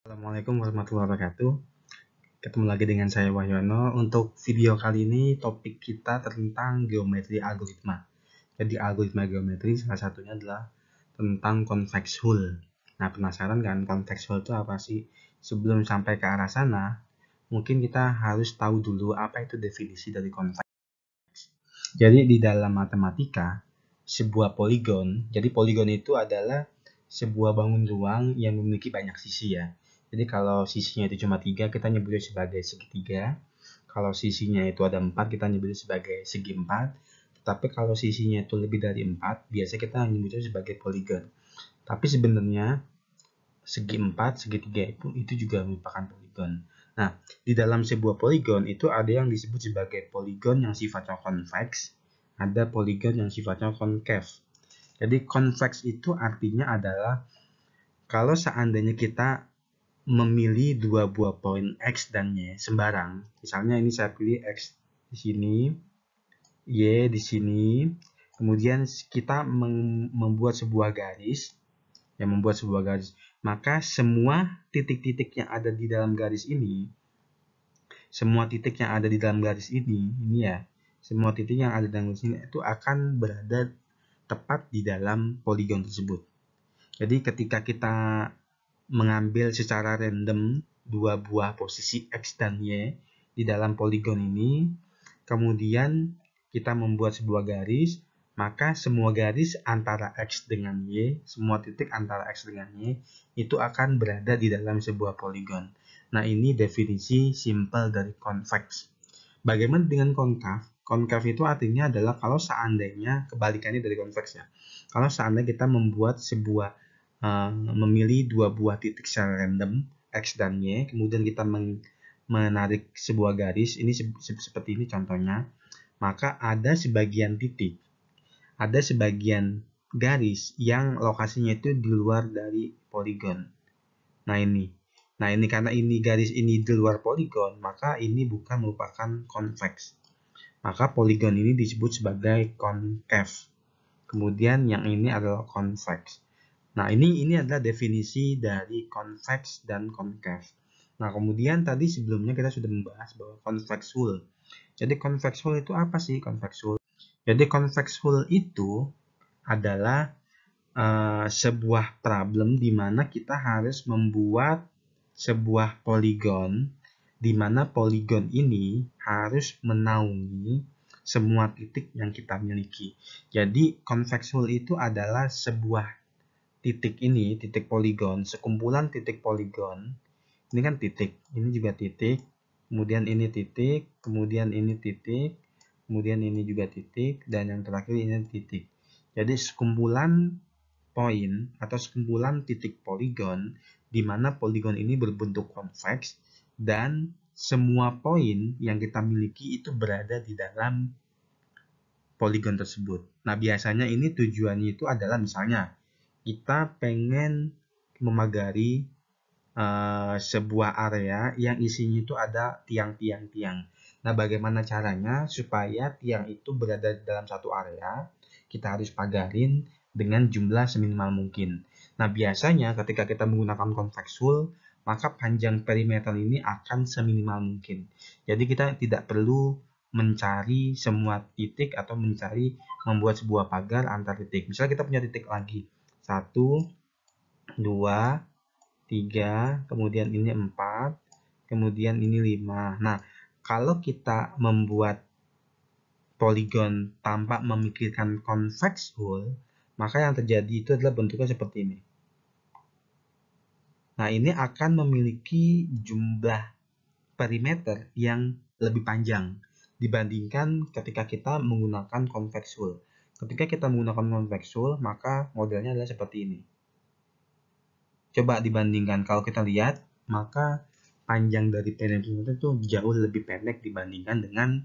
Assalamualaikum warahmatullahi wabarakatuh. Ketemu lagi dengan saya Wahyono. Untuk video kali ini topik kita tentang geometri algoritma. Jadi algoritma geometri salah satunya adalah tentang convex hull. Nah, penasaran kan convex hull itu apa sih? Sebelum sampai ke arah sana, mungkin kita harus tahu dulu apa itu definisi dari convex. Jadi di dalam matematika, sebuah poligon, jadi poligon itu adalah sebuah bangun ruang yang memiliki banyak sisi ya. Jadi kalau sisinya itu cuma 3, kita nyebutnya sebagai segitiga. Kalau sisinya itu ada 4, kita nyebutnya sebagai segi 4. Tapi kalau sisinya itu lebih dari 4, biasanya kita nyebutnya sebagai poligon. Tapi sebenarnya segi 4, segitiga itu juga merupakan poligon. Nah, di dalam sebuah poligon itu ada yang disebut sebagai poligon yang sifatnya convex, ada poligon yang sifatnya konkev. Jadi convex itu artinya adalah kalau seandainya kita memilih dua buah poin X dan Y sembarang, misalnya ini saya pilih X di sini, Y di sini, kemudian kita membuat sebuah garis, maka semua titik-titik yang ada di dalam garis ini, semua titik yang ada di dalam garis ini ya, semua titik yang ada di dalam garis ini itu akan berada tepat di dalam poligon tersebut. Jadi ketika kita mengambil secara random dua buah posisi X dan Y di dalam poligon ini, kemudian kita membuat sebuah garis, maka semua garis antara X dengan Y, semua titik antara X dengan Y, itu akan berada di dalam sebuah poligon. Nah, ini definisi simpel dari convex. Bagaimana dengan konkav? Konkav itu artinya adalah kalau seandainya, kebalikannya dari convex ya, kalau seandainya kita membuat sebuah memilih dua buah titik secara random X dan Y, kemudian kita menarik sebuah garis, ini seperti ini contohnya, maka ada sebagian titik, ada sebagian garis yang lokasinya itu di luar dari poligon. Nah ini karena ini garis ini di luar poligon, maka ini bukan merupakan convex. Maka poligon ini disebut sebagai konkev. Kemudian yang ini adalah convex. Nah, ini adalah definisi dari convex dan konkev. Nah, kemudian tadi sebelumnya kita sudah membahas bahwa convex hull. Jadi convex hull itu apa sih convex hull? Jadi convex hull itu adalah sebuah problem di mana kita harus membuat sebuah poligon di mana poligon ini harus menaungi semua titik yang kita miliki. Jadi convex hull itu adalah sebuah titik ini, titik poligon, sekumpulan titik poligon. Ini kan titik, ini juga titik, kemudian ini titik, kemudian ini titik, kemudian ini juga titik, dan yang terakhir ini titik. Jadi sekumpulan poin atau sekumpulan titik poligon di mana poligon ini berbentuk convex dan semua poin yang kita miliki itu berada di dalam poligon tersebut. Nah, biasanya ini tujuannya itu adalah misalnya kita pengen memagari sebuah area yang isinya itu ada tiang-tiang-tiang. Nah, bagaimana caranya supaya tiang itu berada dalam satu area? Kita harus pagarin dengan jumlah seminimal mungkin. Nah, biasanya ketika kita menggunakan convex hull, maka panjang perimeter ini akan seminimal mungkin. Jadi kita tidak perlu mencari semua titik atau membuat sebuah pagar antar titik. Misalnya kita punya titik lagi 1, 2, 3, kemudian ini 4, kemudian ini 5. Nah, kalau kita membuat poligon tanpa memikirkan convex hull, maka yang terjadi itu adalah bentuknya seperti ini. Nah, ini akan memiliki jumlah perimeter yang lebih panjang dibandingkan ketika kita menggunakan convex hull. Ketika kita menggunakan convex hull, maka modelnya adalah seperti ini. Coba dibandingkan, kalau kita lihat, maka panjang dari perimeter itu jauh lebih pendek dibandingkan dengan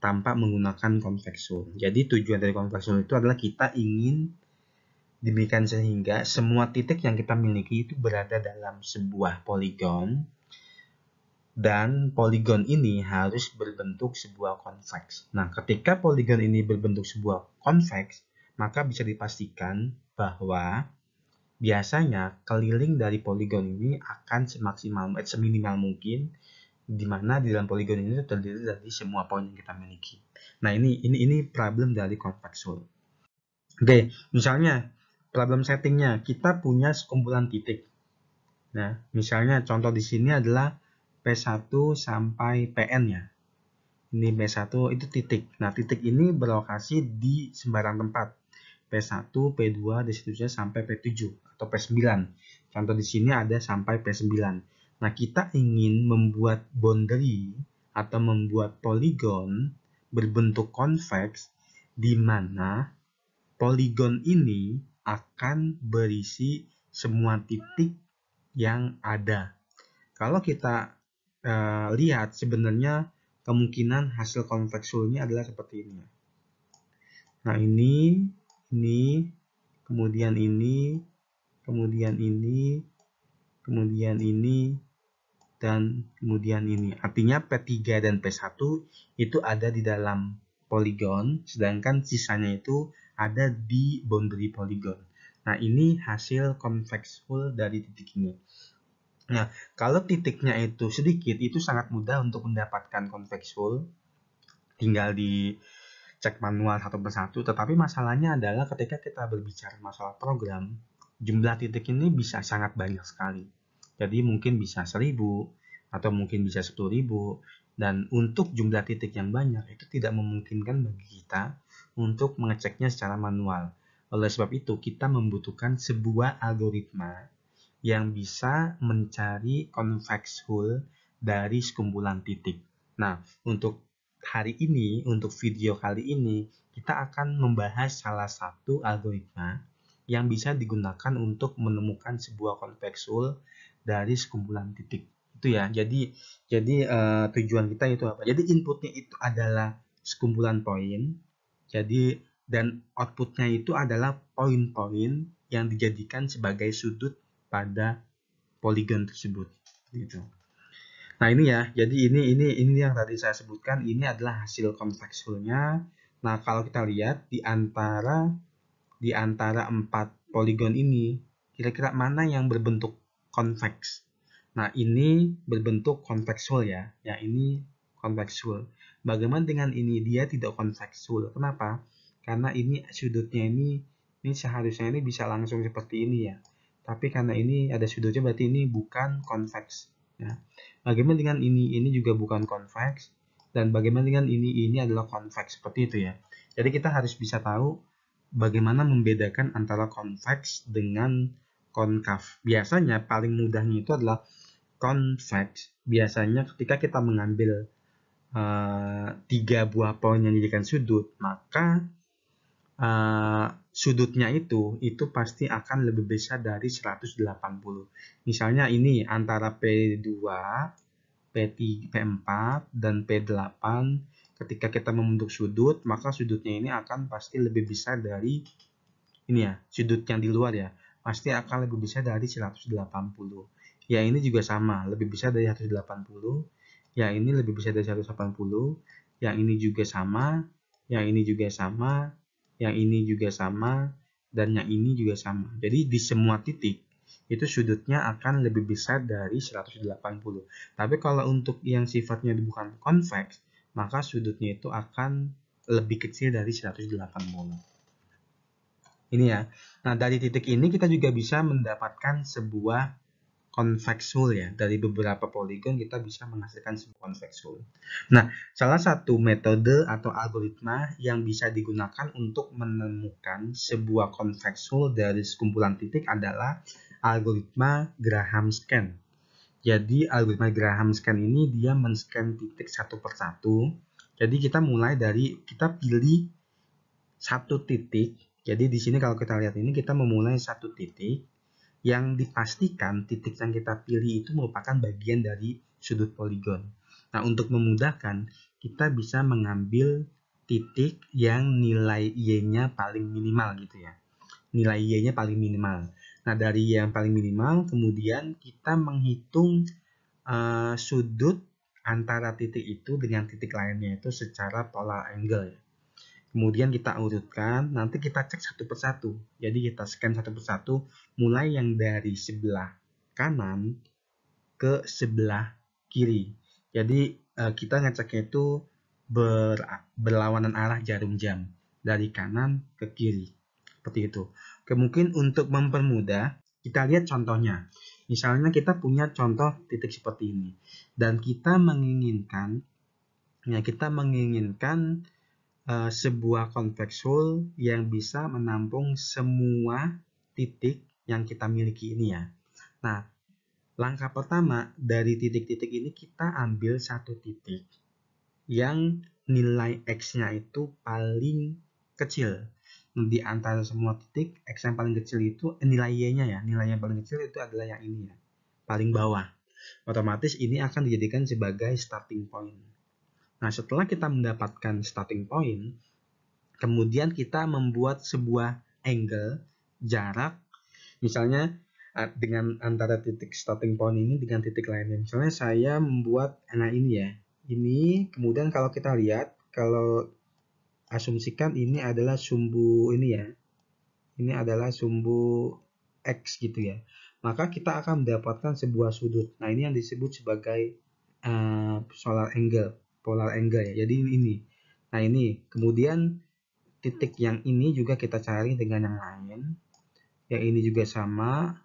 tanpa menggunakan convex hull. Jadi tujuan dari convex hull itu adalah kita ingin demikian sehingga semua titik yang kita miliki itu berada dalam sebuah poligon dan poligon ini harus berbentuk sebuah convex. Nah, ketika poligon ini berbentuk sebuah convex, maka bisa dipastikan bahwa biasanya keliling dari poligon ini akan seminimal mungkin, di mana di dalam poligon ini terdiri dari semua poin yang kita miliki. Nah, ini problem dari convex hull. Oke, misalnya problem settingnya kita punya sekumpulan titik. Nah, misalnya contoh di sini adalah P1 sampai Pn ya. Ini P1 itu titik. Nah, titik ini berlokasi di sembarang tempat. P1, P2, dan seterusnya sampai P7 atau P9. Contoh di sini ada sampai P9. Nah, kita ingin membuat boundary atau membuat poligon berbentuk convex di mana poligon ini akan berisi semua titik yang ada. Kalau kita lihat sebenarnya kemungkinan hasil convex hull ini adalah seperti ini. Nah, ini, kemudian ini, kemudian ini, kemudian ini, dan kemudian ini. Artinya P3 dan P1 itu ada di dalam poligon, sedangkan sisanya itu ada di boundary poligon. Nah, ini hasil convex hull dari titik ini. Nah, kalau titiknya itu sedikit, itu sangat mudah untuk mendapatkan convex hull. Tinggal di cek manual satu persatu, tetapi masalahnya adalah ketika kita berbicara masalah program, jumlah titik ini bisa sangat banyak sekali. Jadi mungkin bisa 1000 atau mungkin bisa 10.000, dan untuk jumlah titik yang banyak itu tidak memungkinkan bagi kita untuk mengeceknya secara manual. Oleh sebab itu, kita membutuhkan sebuah algoritma yang bisa mencari convex hull dari sekumpulan titik. Nah, untuk hari ini, untuk video kali ini, kita akan membahas salah satu algoritma yang bisa digunakan untuk menemukan sebuah convex hull dari sekumpulan titik. Itu ya. Jadi tujuan kita itu apa? Jadi inputnya itu adalah sekumpulan poin. Jadi dan outputnya itu adalah poin-poin yang dijadikan sebagai sudut pada poligon tersebut. Gitu. Nah, ini ya, jadi ini yang tadi saya sebutkan, ini adalah hasil convex hull-nya. Nah, kalau kita lihat di antara 4 poligon ini, kira-kira mana yang berbentuk convex? Nah, ini berbentuk convex hull ya. Ya, ini convex hull. Bagaimana dengan ini? Dia tidak convex hull. Kenapa? Karena ini sudutnya ini seharusnya ini bisa langsung seperti ini ya. Tapi karena ini ada sudutnya, berarti ini bukan convex. Ya. Bagaimana dengan ini? Ini juga bukan convex. Dan bagaimana dengan ini? Ini adalah convex. Seperti itu ya. Jadi kita harus bisa tahu bagaimana membedakan antara convex dengan konkav. Biasanya paling mudahnya itu adalah convex. Biasanya ketika kita mengambil 3 buah poin yang dijadikan sudut, maka sudutnya itu pasti akan lebih besar dari 180. Misalnya ini antara P2, P3, P4, dan P8. Ketika kita membentuk sudut, maka sudutnya ini akan pasti lebih besar dari ini ya, sudut yang di luar ya. Pasti akan lebih besar dari 180. Ya, ini juga sama, lebih besar dari 180. Ya, ini lebih besar dari 180. Yang ini juga sama, yang ini juga sama, yang ini juga sama, dan yang ini juga sama. Jadi di semua titik itu sudutnya akan lebih besar dari 180. Tapi kalau untuk yang sifatnya bukan convex, maka sudutnya itu akan lebih kecil dari 180. Ini ya. Nah, dari titik ini kita juga bisa mendapatkan sebuah convex hull ya. Dari beberapa poligon kita bisa menghasilkan sebuah convex hull. Nah, salah satu metode atau algoritma yang bisa digunakan untuk menemukan sebuah convex hull dari sekumpulan titik adalah algoritma Graham scan. Jadi algoritma Graham scan ini dia men-scan titik satu persatu. Jadi kita mulai dari, kita pilih satu titik. Jadi di sini kalau kita lihat ini, kita memulai satu titik yang dipastikan titik yang kita pilih itu merupakan bagian dari sudut poligon. Nah, untuk memudahkan, kita bisa mengambil titik yang nilai Y-nya paling minimal gitu ya. Nilai Y-nya paling minimal. Nah, dari yang paling minimal, kemudian kita menghitung sudut antara titik itu dengan titik lainnya itu secara polar angle ya. Kemudian kita urutkan, nanti kita cek satu persatu. Jadi kita scan satu persatu, mulai yang dari sebelah kanan ke sebelah kiri. Jadi kita ngeceknya itu berlawanan arah jarum jam dari kanan ke kiri. Seperti itu. Mungkin untuk mempermudah, kita lihat contohnya. Misalnya kita punya contoh titik seperti ini. Dan kita menginginkan sebuah convex hole yang bisa menampung semua titik yang kita miliki ini ya. Nah, langkah pertama dari titik-titik ini kita ambil satu titik yang nilai X-nya itu paling kecil. Di antara semua titik, X yang paling kecil itu nilai Y-nya ya. Nilai yang paling kecil itu adalah yang ini ya, paling bawah. Otomatis ini akan dijadikan sebagai starting point. Nah, setelah kita mendapatkan starting point, kemudian kita membuat sebuah angle, jarak, misalnya dengan antara titik starting point ini dengan titik lainnya. Misalnya saya membuat ini ya. Ini kemudian kalau kita lihat, kalau asumsikan ini adalah sumbu ini ya. Ini adalah sumbu X gitu ya. Maka kita akan mendapatkan sebuah sudut. Nah, ini yang disebut sebagai polar angle ya. Jadi ini. Nah, ini kemudian titik yang ini juga kita cari dengan yang lain. Yang ini juga sama.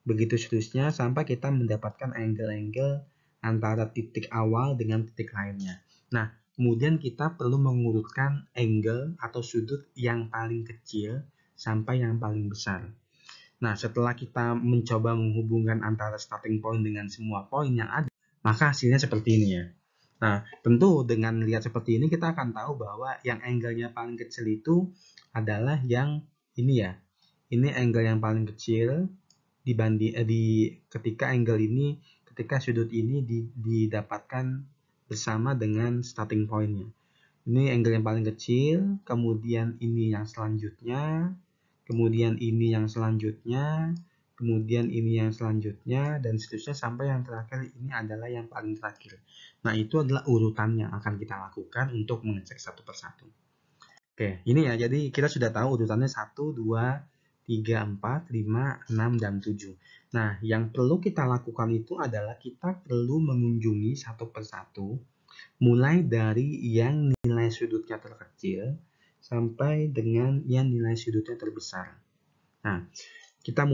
Begitu seterusnya sampai kita mendapatkan angle-angle antara titik awal dengan titik lainnya. Nah, kemudian kita perlu mengurutkan angle atau sudut yang paling kecil sampai yang paling besar. Nah, setelah kita mencoba menghubungkan antara starting point dengan semua poin yang ada, maka hasilnya seperti ini ya. Nah, tentu dengan lihat seperti ini kita akan tahu bahwa yang angle-nya paling kecil itu adalah yang ini ya. Ini angle yang paling kecil ketika sudut ini didapatkan bersama dengan starting point-nya. Ini angle yang paling kecil, kemudian ini yang selanjutnya, kemudian ini yang selanjutnya, kemudian ini yang selanjutnya, dan seterusnya sampai yang terakhir ini adalah yang paling terakhir. Nah, itu adalah urutan yang akan kita lakukan untuk mengecek satu persatu. Oke, ini ya, jadi kita sudah tahu urutannya 1, 2, 3, 4, 5, 6, dan 7. Nah, yang perlu kita lakukan itu adalah kita perlu mengunjungi satu persatu, mulai dari yang nilai sudutnya terkecil sampai dengan yang nilai sudutnya terbesar. Nah, kita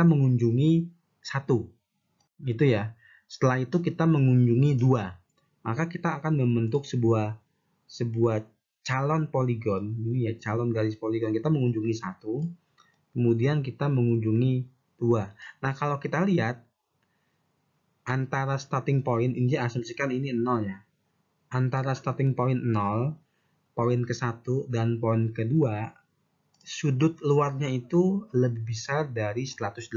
mengunjungi satu, gitu ya. Setelah itu kita mengunjungi 2, maka kita akan membentuk sebuah calon poligon, ini ya, calon garis poligon. Kita mengunjungi 1, kemudian kita mengunjungi 2. Nah, kalau kita lihat antara starting point, ini asumsikan ini 0 ya. Antara starting point 0, poin ke-1 dan poin ke-2, sudut luarnya itu lebih besar dari 180.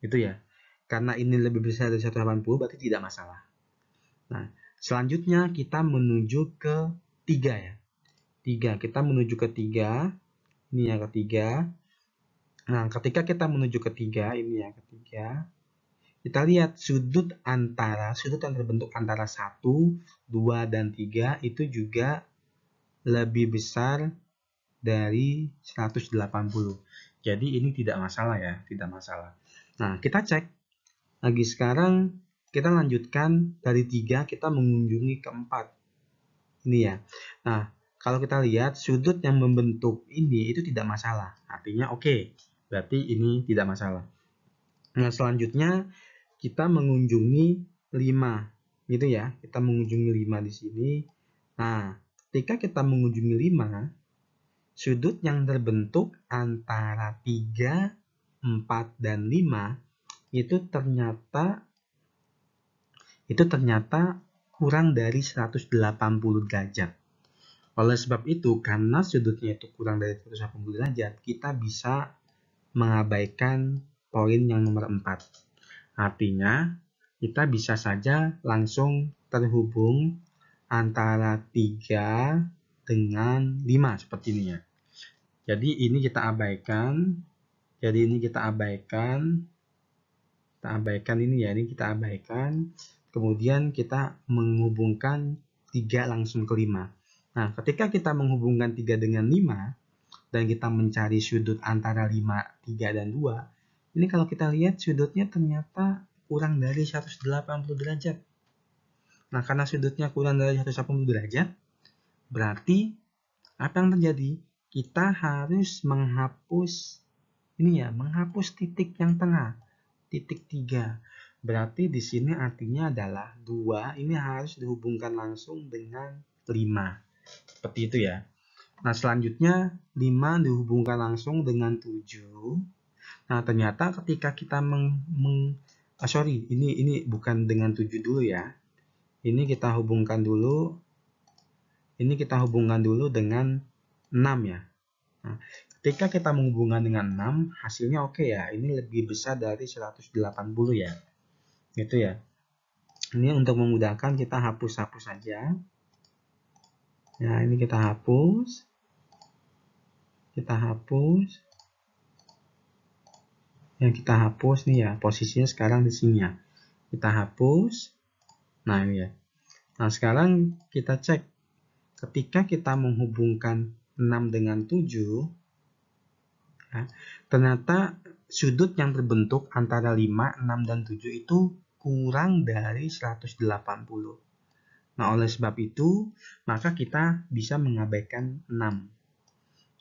Itu ya. Karena ini lebih besar dari 180 berarti tidak masalah. Nah, selanjutnya kita menuju ke 3 ya. 3, kita menuju ke 3. Ini yang ketiga. Nah, ketika kita menuju ke 3, ini yang ketiga, kita lihat sudut yang terbentuk antara 1, 2, dan 3 itu juga lebih besar dari 180. Jadi ini tidak masalah ya, tidak masalah. Nah, kita cek lagi sekarang, kita lanjutkan dari 3, kita mengunjungi ke 4. Ini ya. Nah, kalau kita lihat sudut yang membentuk ini itu tidak masalah. Artinya oke. Berarti ini tidak masalah. Nah, selanjutnya kita mengunjungi 5. Gitu ya. Kita mengunjungi 5 di sini. Nah, ketika kita mengunjungi 5, sudut yang terbentuk antara 3, 4, dan 5 itu ternyata kurang dari 180 derajat. Oleh sebab itu, karena sudutnya itu kurang dari 180 derajat, kita bisa mengabaikan poin yang nomor 4. Artinya, kita bisa saja langsung terhubung antara 3 dengan 5 seperti ini ya. Jadi ini kita abaikan. Kemudian kita menghubungkan 3 langsung ke 5. Nah, ketika kita menghubungkan 3 dengan 5, dan kita mencari sudut antara 5, 3, dan 2, ini kalau kita lihat sudutnya ternyata kurang dari 180 derajat. Nah, karena sudutnya kurang dari 180 derajat, berarti apa yang terjadi? Kita harus menghapus menghapus titik yang tengah, titik 3. Berarti di sini artinya adalah 2 ini harus dihubungkan langsung dengan 5. Seperti itu ya. Nah, selanjutnya 5 dihubungkan langsung dengan 7. Nah, ternyata ketika kita ini bukan dengan 7 dulu ya. Ini kita hubungkan dulu dengan 6 ya. Nah, ketika kita menghubungkan dengan 6, hasilnya oke ya. Ini lebih besar dari 180 ya. Gitu ya. Ini untuk memudahkan kita hapus-hapus saja. Ya, ini kita hapus. Yang kita hapus nih ya, posisinya sekarang di sini ya. Kita hapus. Nah, ini ya. Nah, sekarang kita cek. Ketika kita menghubungkan 6 dengan 7, ya, ternyata sudut yang terbentuk antara 5, 6, dan 7 itu kurang dari 180. Nah, oleh sebab itu, maka kita bisa mengabaikan 6.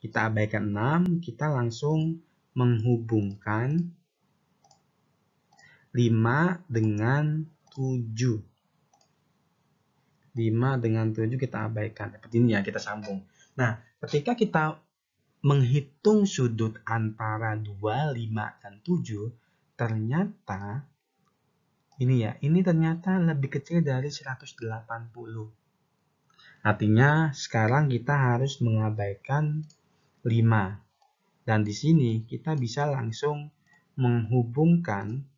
Kita abaikan 6, kita langsung menghubungkan 5 dengan 7. 5 dengan 7 kita abaikan. Seperti ini ya, kita sambung. Nah, ketika kita menghitung sudut antara 2, 5, dan 7, ternyata ini ternyata lebih kecil dari 180. Artinya sekarang kita harus mengabaikan 5. Dan di sini kita bisa langsung menghubungkan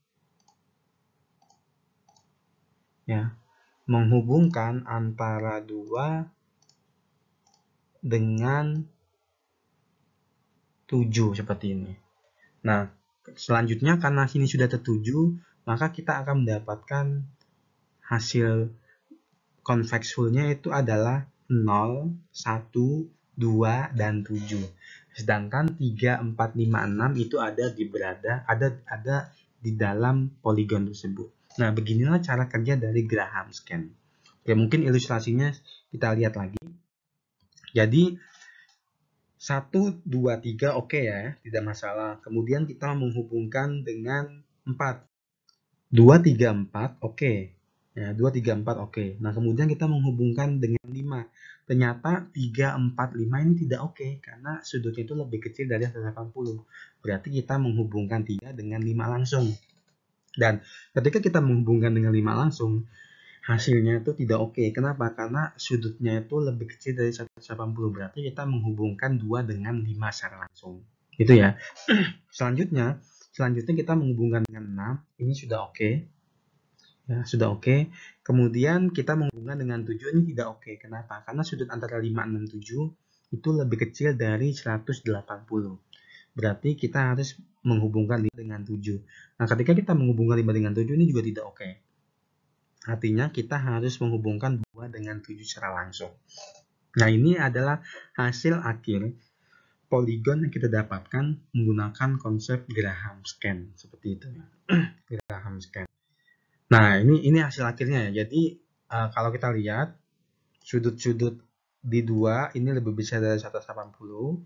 antara 2 dengan 7 seperti ini. Nah, selanjutnya karena sini sudah tertuju, maka kita akan mendapatkan hasil convex full-nya itu adalah 0, 1, 2, dan 7. Sedangkan 3, 4, 5, 6 itu ada di dalam poligon tersebut. Nah, beginilah cara kerja dari Graham scan. Oke, mungkin ilustrasinya kita lihat lagi. Jadi 1, 2, 3 oke ya, tidak masalah. Kemudian kita menghubungkan dengan 4. 2, 3, 4 oke. Ya, 2, 3, 4 oke. Nah, kemudian kita menghubungkan dengan 5. Ternyata 3, 4, 5 ini tidak oke karena sudutnya itu lebih kecil dari 180. Berarti kita menghubungkan 3 dengan 5 langsung. Dan ketika kita menghubungkan dengan 5 langsung, hasilnya itu tidak oke. Kenapa? Karena sudutnya itu lebih kecil dari 180. Berarti kita menghubungkan 2 dengan 5 secara langsung. Gitu ya. Selanjutnya kita menghubungkan dengan 6. Ini sudah oke. Ya, sudah oke. Kemudian kita menghubungkan dengan 7. Ini tidak oke. Kenapa? Karena sudut antara 5, 6, 7 itu lebih kecil dari 180. Berarti kita harus menghubungkan 5 dengan 7. Nah, ketika kita menghubungkan 5 dengan 7 ini juga tidak oke. Artinya kita harus menghubungkan 2 dengan 7 secara langsung. Nah, ini adalah hasil akhir poligon yang kita dapatkan menggunakan konsep Graham scan. Seperti itu. Graham scan. Nah, ini hasil akhirnya ya. Jadi, kalau kita lihat, sudut-sudut di 2 ini lebih besar dari 180.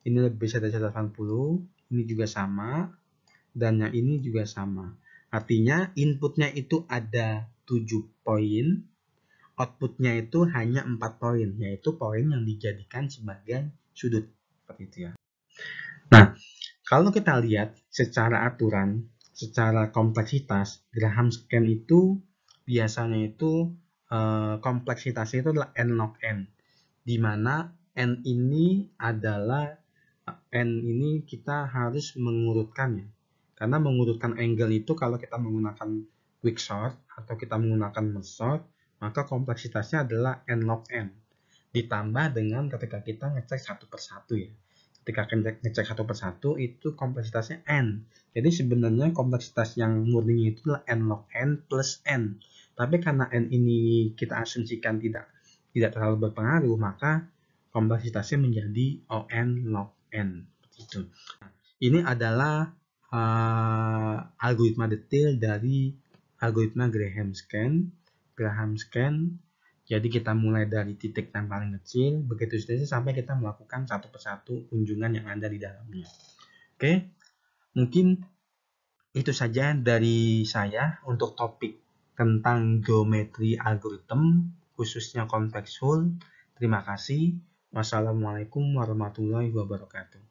Ini lebih besar dari 180. Ini juga sama. Dan yang ini juga sama. Artinya inputnya itu ada 7 poin, outputnya itu hanya 4 poin, yaitu poin yang dijadikan sebagai sudut. Seperti itu ya. Nah, kalau kita lihat secara aturan, secara kompleksitas, Graham scan itu biasanya itu kompleksitasnya itu adalah n log n, di mana n ini kita harus mengurutkannya. Karena mengurutkan angle itu kalau kita menggunakan quicksort atau kita menggunakan merge sort, maka kompleksitasnya adalah n log n. Ditambah dengan ketika kita ngecek satu persatu ya. Ketika ngecek satu persatu itu kompleksitasnya n. Jadi sebenarnya kompleksitas yang murni itu adalah n log n plus n. Tapi karena n ini kita asumsikan tidak tidak terlalu berpengaruh, maka kompleksitasnya menjadi ON log N. Itu. Ini adalah algoritma detail dari algoritma Graham-Scan. Jadi kita mulai dari titik yang paling kecil, begitu seterusnya sampai kita melakukan satu persatu kunjungan yang ada di dalamnya. Oke, mungkin itu saja dari saya untuk topik tentang geometri algoritma, khususnya convex hull. Terima kasih. Wassalamualaikum warahmatullahi wabarakatuh.